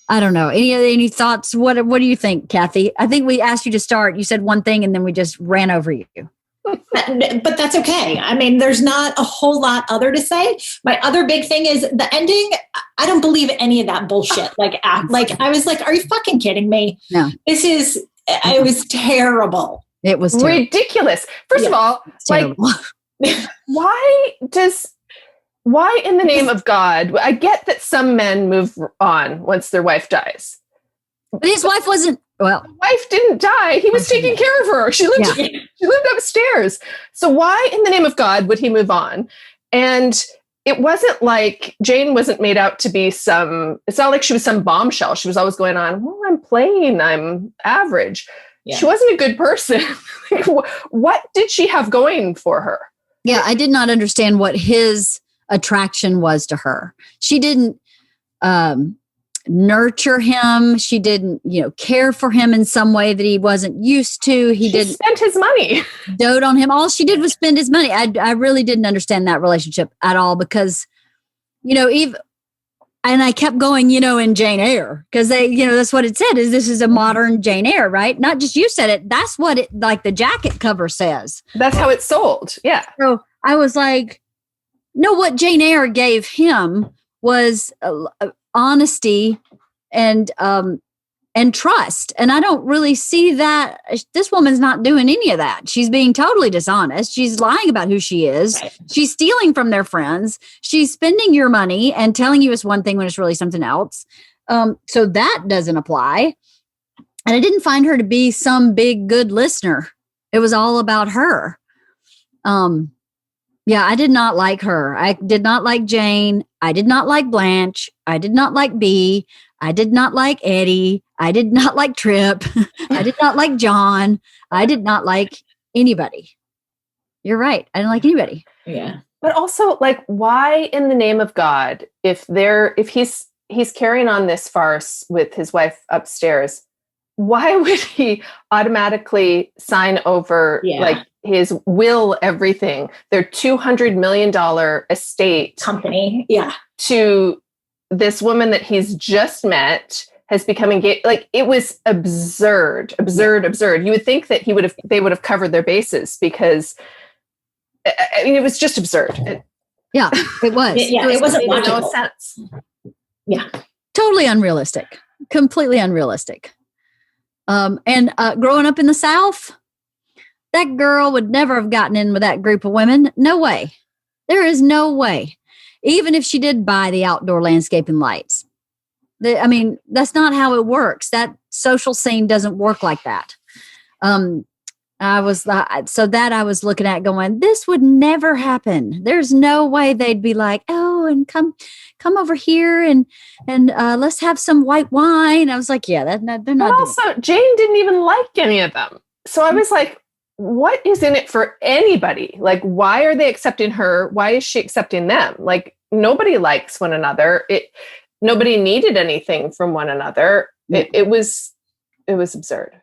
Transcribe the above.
I don't know. Any thoughts? What do you think, Cathy? I think we asked you to start. You said one thing and then we just ran over you. But that's okay. I mean, there's not a whole lot other to say. My other big thing is the ending. I don't believe any of that bullshit. Like I was like, are you fucking kidding me? No. It was terrible. It was terrible. Ridiculous. First of all, like, why in the name of God? I get that some men move on once their wife dies. But his wife wasn't, well. His wife didn't die. He was taking care of her. She lived upstairs. So why in the name of God would he move on? And it wasn't like Jane wasn't made out to be it's not like she was some bombshell. She was always going on, well, I'm plain, I'm average. Yeah. She wasn't a good person. What did she have going for her? Yeah, I did not understand what his attraction was to her. She didn't nurture him. She didn't, care for him in some way that he wasn't used to. She didn't spend his money. Dote on him. All she did was spend his money. I really didn't understand that relationship at all because, and I kept going, in Jane Eyre, because that's what it said, is this is a modern Jane Eyre, right? Not just you said it. That's what it, like the jacket cover says. That's how it's sold. Yeah. So I was like, no, what Jane Eyre gave him was honesty and trust. And I don't really see that. This woman's not doing any of that. She's being totally dishonest. She's lying about who she is. Right. She's stealing from their friends. She's spending your money and telling you it's one thing when it's really something else. So that doesn't apply. And I didn't find her to be some big good listener. It was all about her. Yeah, I did not like her. I did not like Jane. I did not like Blanche. I did not like Bea. I did not like Eddie. I did not like Trip. I did not like John. I did not like anybody. You're right. I didn't like anybody. Yeah. But also, like, why in the name of God, if he's carrying on this farce with his wife upstairs, why would he automatically sign over like his will, everything, their $200 million estate company, to this woman that he's just met, has become engaged? Like, it was absurd. You would think that they would have covered their bases, because I mean, it was just absurd. It was. It wasn't logical. No sense. Yeah, totally unrealistic. Completely unrealistic. And growing up in the South, that girl would never have gotten in with that group of women. No way. There is no way. Even if she did buy the outdoor landscaping lights. That's not how it works. That social scene doesn't work like that. I was looking at going, this would never happen. There's no way they'd be like, oh, and come over here and let's have some white wine. I was like, yeah, they're not. But also, Jane didn't even like any of them. So I was like, what is in it for anybody? Like, why are they accepting her? Why is she accepting them? Like, nobody likes one another. Nobody needed anything from one another. It was absurd.